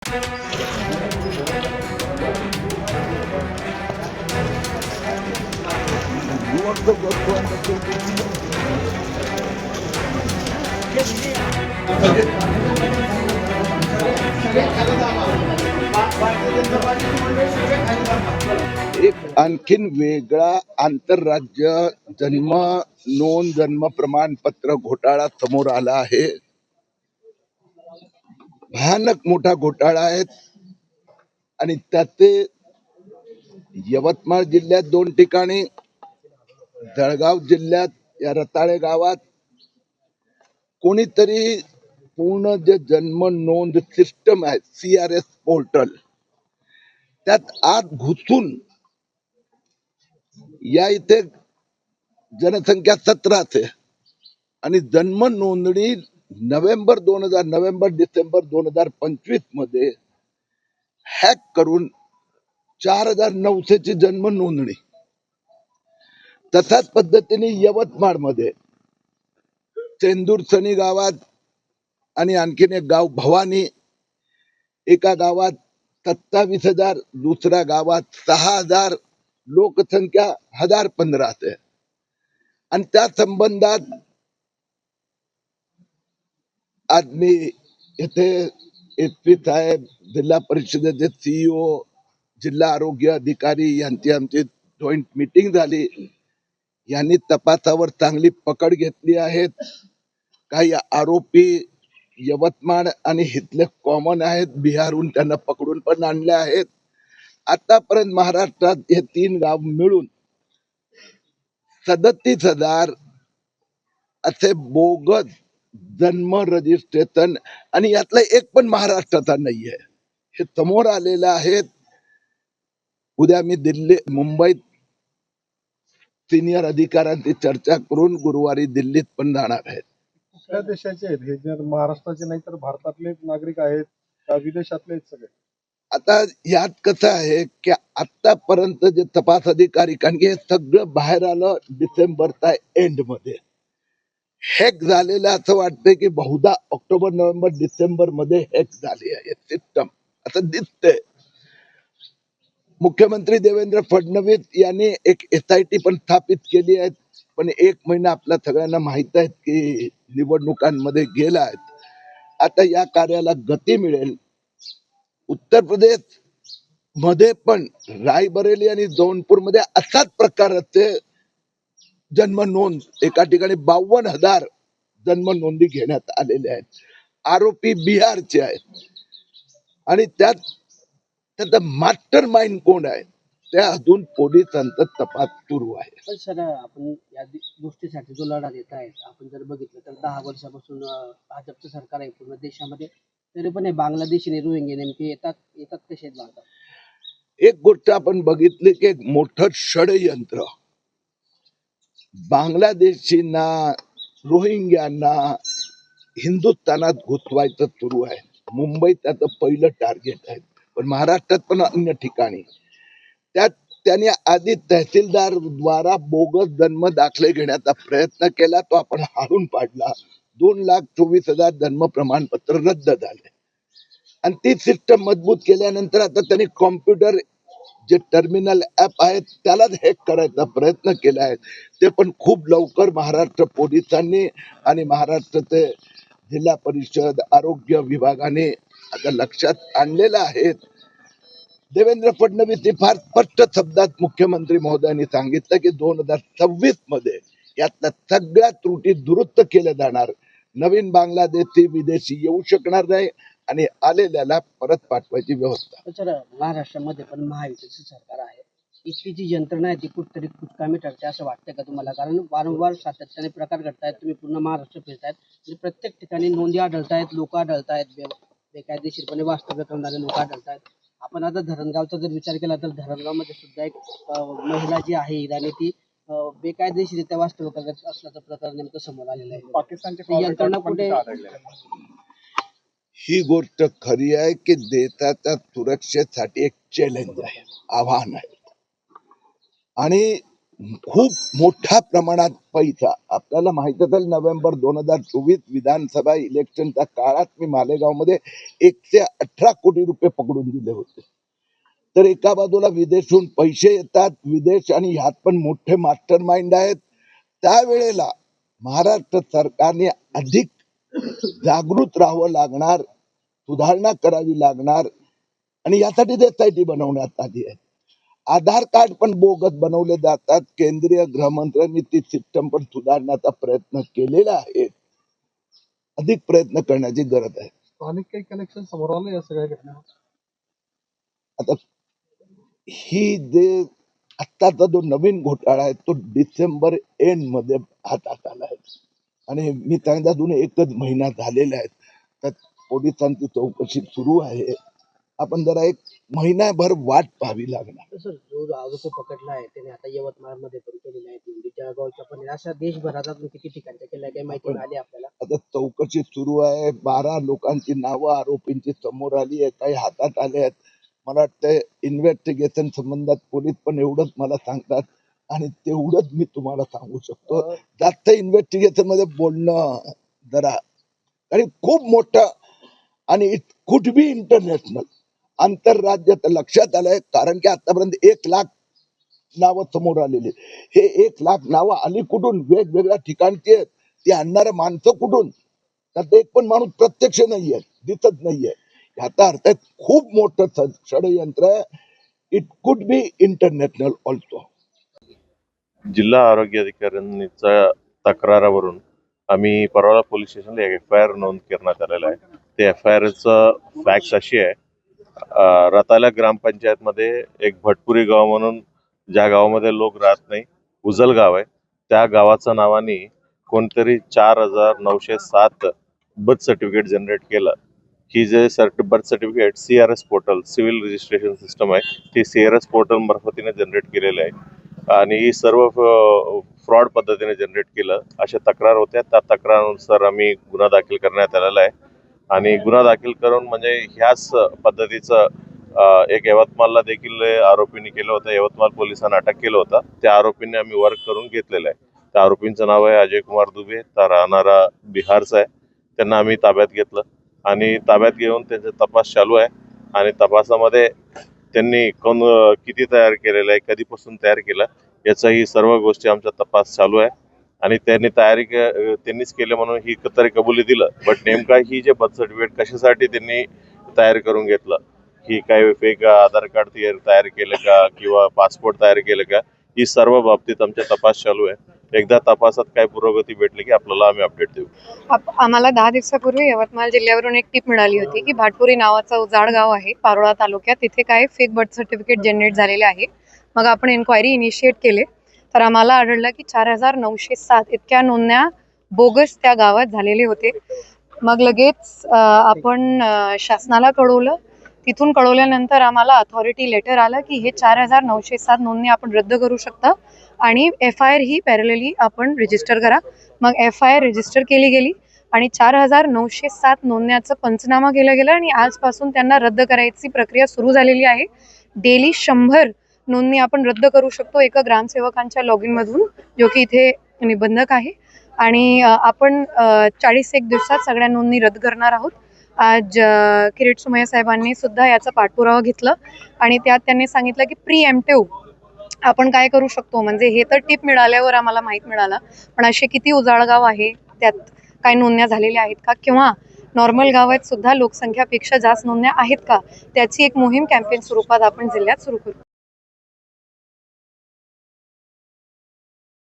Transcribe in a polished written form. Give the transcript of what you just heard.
एक आणखीन वेगळा आंतरराज्य जन्म नोंद जन्म प्रमाणपत्र घोटाळा समोर आला आहे. भयानक मोठा घोटाळा आहे आणि त्याचे यवतमाळ जिल्ह्यात 2 ठिकाणी, जळगाव जिल्ह्यात या रताळे गावात कोणीतरी पूर्ण जे जन्म नोंद सिस्टम आहे CRS पोर्टल त्यात आत घुसून या इथे जनसंख्या 17 आणि जन्म नोंदणी नोव्हेंबर डिसेंबर 2025 मध्ये हॅक करून 4900 ची जन्म नोंदणी. तसाच पद्धतीने यवतमाळ मध्ये चेंदूर सनी गावात आणि आणखीन एक गाव भवानी, एका गावात 27,000, दुसऱ्या गावात 6,000, लोकसंख्या 1015 आणि त्या संबंधात आज मी इथे SP साहेब, जिल्हा परिषदेचे CEO, जिल्हा आरोग्य अधिकारी यांची आमची जॉईंट मीटिंग झाली. यांनी तपासावर चांगली पकड घेतली आहे. काही आरोपी यवतमाळ आणि इथले कॉमन आहेत, बिहारहून त्यांना पकडून पण आणले आहेत. आतापर्यंत महाराष्ट्रात हे 3 गाव मिळून 37,000 असे बोगस जन्म रजिस्ट्रेशन, आणि यातला एक पण महाराष्ट्राचा नाहीये, हे समोर आलेलं आहे. उद्या मी मुंबईत सिनियर अधिकाऱ्यांची चर्चा करून गुरुवारी दिल्लीत पण जाणार आहे. कुठल्या देशाचे आहेत हे? जर महाराष्ट्राचे नाही तर भारतातले नागरिक आहेत का विदेशातले आहेत सगळे? आता यात कसं आहे की आतापर्यंत जे तपास अधिकारी, कारण की हे सगळं बाहेर आलं डिसेंबरच्या एंड मध्ये, हॅक झालेलं असं वाटतंय की बहुधा ऑक्टोबर नोव्हेंबर डिसेंबर मध्ये हॅक झाली आहे सिस्टम असं दिसतंय. मुख्यमंत्री देवेंद्र फडणवीस यांनी एक SIT पण स्थापित केली आहे, पण 1 महिना आपल्या सगळ्यांना माहित आहे की निवडणुकांमध्ये गेला आहे. आता या कार्याला गती मिळेल. उत्तर प्रदेश मध्ये पण रायबरेली आणि जौनपूर मध्ये असाच प्रकारचे जन्म नोंद, एका ठिकाणी 52,000 जन्म नोंदी घेण्यात आलेल्या आहेत. आरोपी बिहारचे आहेत आणि त्यात मास्टर माइंड कोण आहे त्या अजून पोलिसांचा तपास सुरू आहे. पण सर, आपण या गोष्टीसाठी जो लढा देत आहे, आपण जर बघितलं तर 10 वर्षापासून भाजपचं सरकार आहे पूर्ण देशामध्ये, तरी पण हे बांगलादेशी आणि रोहिंग्या नेमके येतात कसे आहेत भारतात? एक गोष्ट आपण बघितली की एक मोठं षडयंत्र बांगलादेशींना, रोहिंग्यांना हिंदुस्थानात घुसवायचं सुरू आहे. मुंबईत त्याचं पहिलं टार्गेट आहे, पण महाराष्ट्रात पण अन्य ठिकाणी. त्यात त्यांनी आधी तहसीलदार द्वारा बोगस जन्म दाखले घेण्याचा प्रयत्न केला, तो आपण हाणून पाडला. 2,24,000 जन्म प्रमाणपत्र रद्द झाले आणि ती सिस्टम मजबूत केल्यानंतर आता त्यांनी कॉम्प्युटर जे टर्मिनल ऍप आहेत त्यालाच हॅक करायचा प्रयत्न केला आहे. ते पण खूप लवकर महाराष्ट्र पोलिसांनी आणि महाराष्ट्राचे जिल्हा परिषद आरोग्य विभागाने आता लक्षात आणलेलं आहे. देवेंद्र फडणवीस फार स्पष्ट शब्दात मुख्यमंत्री महोदयांनी सांगितलं की 2026 मध्ये यातल्या सगळ्या त्रुटी दुरुस्त केल्या जाणार. नवीन बांगलादेशी विदेशी येऊ शकणार नाही आणि आलेल्याला परत पाठवायची व्यवस्था. सर, महाराष्ट्रामध्ये पण महायुतीचं सरकार आहे, इथली जी यंत्रणा आहे ती कुठतरी कुचकामी ठरते असं वाटतं का तुम्हाला? कारण वारंवार सातत्याने प्रकार घडतायत, तुम्ही पूर्ण महाराष्ट्र फिरतायत, म्हणजे प्रत्येक ठिकाणी नोंदी आढळतायत, लोक आढळतायत, बेकायदेशीरपणे वास्तव्य करणारे लोक आढळतायत. आपण आता धरणगावचा जर विचार केला तर धरणगावमध्ये सुद्धा एक महिला जी आहे इराणी, ती बेकायदेशीरित्या वास्तव्य करत असल्याचं प्रकार नेमकं समोर आलेलं आहे. पाकिस्तानचे यंत्रणा कुठे? ही गोष्ट खरी आहे की देशाच्या सुरक्षेसाठी एक चॅलेंज आहे, आव्हान आहे. आणि खूप मोठ्या प्रमाणात पैसा आपल्याला माहितच आहे. नोव्हेंबर 2024 विधानसभा इलेक्शनच्या काळात मी मालेगावमध्ये 118 कोटी रुपये पकडून दिले होते. तर एका बाजूला विदेशून पैसे येतात, विदेश आणि ह्यात पण मोठे मास्टर माइंड आहेत. त्यावेळेला महाराष्ट्र सरकारने अधिक जागृत राहावं लागणार, सुधारणा करावी लागणार आणि यासाठी SIT बनवण्यात आली आहे. आधार कार्ड पण बोगस बनवले जातात. केंद्रीय गृहमंत्र्यांनी ती सिस्टम पण सुधारण्याचा प्रयत्न केलेला आहे. अधिक प्रयत्न करण्याची गरज आहे. स्थानिक काही कनेक्शन समोर आलं या सगळ्या घटना? आता ही जे आत्ताचा जो नवीन घोटाळा आहे तो डिसेंबर एंड मध्ये हातात आला आहे आणि मी सांगितलं अजून एकच महिना झालेला आहे. तर पोलिसांची चौकशी सुरू आहे. आपण जरा एक महिनाभर वाट पाहावी लागणार. सर जो आरोप पकडला आहे त्याने आता यवतमाळमध्ये पण केलेला आहे, दिल्ली जळगावच्या पण अशा देशभरात अजून किती ठिकाणच्या केल्या काही माहिती मिळाली आपल्याला? आता चौकशी सुरू आहे. 12 लोकांची नावं आरोपींची समोर आली आहे, काही हातात आले आहेत. मला वाटतं इन्व्हेस्टिगेशन संबंधात पोलीस पण एवढंच मला सांगतात आणि तेवढंच मी तुम्हाला सांगू शकतो. जास्त इन्व्हेस्टिगेशन मध्ये बोलणं जरा आणि खूप मोठं आणि इट कुड बी इंटरनॅशनल आंतरराज्य तर लक्षात आलंय. कारण की आतापर्यंत 1 लाख नावं समोर आलेली. हे 1 लाख नावं आली कुठून? वेगवेगळ्या ठिकाणची आहेत. ती आणणारे माणसं कुठून? त्यात एक पण माणूस प्रत्यक्ष नाहीये, दिसत नाहीये. याचा अर्थ आहे खूप मोठं षडयंत्र आहे. It could be international also. जिल्हा आरोग्य अधिकाऱ्यांच्या तक्रारावरून आम्ही परवाला पोलीस स्टेशनला एक FIR नोंद करण्यात आलेला आहे. ते FIRचं फॅक्ट अशी आहे, रताळा ग्रामपंचायतमध्ये एक भटपुरी गाव म्हणून ज्या गावामध्ये लोक राहत नाही, उजल गाव आहे, त्या गावाच्या नावाने कोणतरी 4,907 बर्थ सर्टिफिकेट जनरेट केलं. ही जे birth certificate CRS portal civil registration system आहे, ती CRS पोर्टल मार्फतीने जनरेट केलेलं आहे आणि ही सर्व फ्रॉड पद्धतीने जनरेट केलं अशा तक्रार होत्या. त्या तक्रारानुसार आम्ही गुन्हा दाखल करण्यात आलेला आहे आणि गुन्हा दाखल करून म्हणजे ह्याच पद्धतीचं एक यवतमाळला देखील आरोपींनी केलं होतं. यवतमाळ पोलिसांना अटक केलं होतं. त्या आरोपींनी आम्ही वर्क करून घेतलेलं आहे. त्या आरोपींचं नाव आहे अजय कुमार दुबे, तर राहणारा बिहारचा आहे. त्यांना आम्ही ताब्यात घेतलं आणि ताब्यात घेऊन त्यांचा तपास चालू आहे आणि तपासामध्ये त्यांनी किती तयार केलेलं आहे, कधीपासून तयार केलं, याचाही सर्व गोष्टी आमचा तपास चालू आहे आणि त्यांनी त्यांनीच केलं म्हणून ही तरी कबुली दिलं. बट नेमका ही जे बर्थ सर्टिफिकेट कशासाठी त्यांनी तयार करून घेतलं, ही काय फेक आधार कार्ड तयार केलं का किंवा पासपोर्ट तयार केलं का, ही सर्व बाबतीत आमचा तपास चालू आहे. एकदा तपासात काय पुरोगती भेटली की आपल्याला आम्ही अपडेट देऊ. आम्हाला 10 दिवसापूर्वी यवतमाळ जिल्ह्यावरून एक टीप मिळाली होती की भाटपुरी नावाचं उजाड गाव आहे पारोळा तालुक्यात, तिथे काय फेक बर्थ सर्टिफिकेट जनरेट झालेले आहे. मग आपण एन्क्वायरी इनिशिएट केले तर आम्हाला आढळलं की 4,907 इतक्या नोंदण्या बोगस त्या गावात झालेले होते. मग लगेच आपण शासनाला कळवलं. तिथून कळवल्यानंतर आम्हाला अथॉरिटी लेटर आलं की हे 4,907 नोंदणी आपण रद्द करू शकता आणि FIR ही पॅरलली आपण रजिस्टर करा. मग FIR रजिस्टर केली गेली आणि 4,907 नोंदण्याचं पंचनामा केला गेला आणि आजपासून त्यांना रद्द करायची प्रक्रिया सुरू झालेली आहे. डेली 100 नोंदणी आपण रद्द करू शकतो एका ग्रामसेवकांच्या लॉगिन मधून, जो की इथे निबंधक आहे आणि आपण 41 दिवसात सगळ्या नोंदणी रद्द करणार आहोत. आज किरीट सोमय्या साहेबांनी सुद्धा याचा पाठपुरावा घेतला आणि त्यात त्यांनी सांगितलं की प्रीएम्प्टिव्ह आपण काय करू शकतो. म्हणजे हे तर टीप मिळाल्यावर आम्हाला माहीत मिळालं, पण असे किती उजाड गाव आहे त्यात काय नोंदण्या झालेल्या आहेत का किंवा नॉर्मल गावात सुद्धा लोकसंख्यापेक्षा जास्त नोंदण्या आहेत का, त्याची एक मोहीम कॅम्पेन स्वरूपात आपण जिल्ह्यात सुरू करू.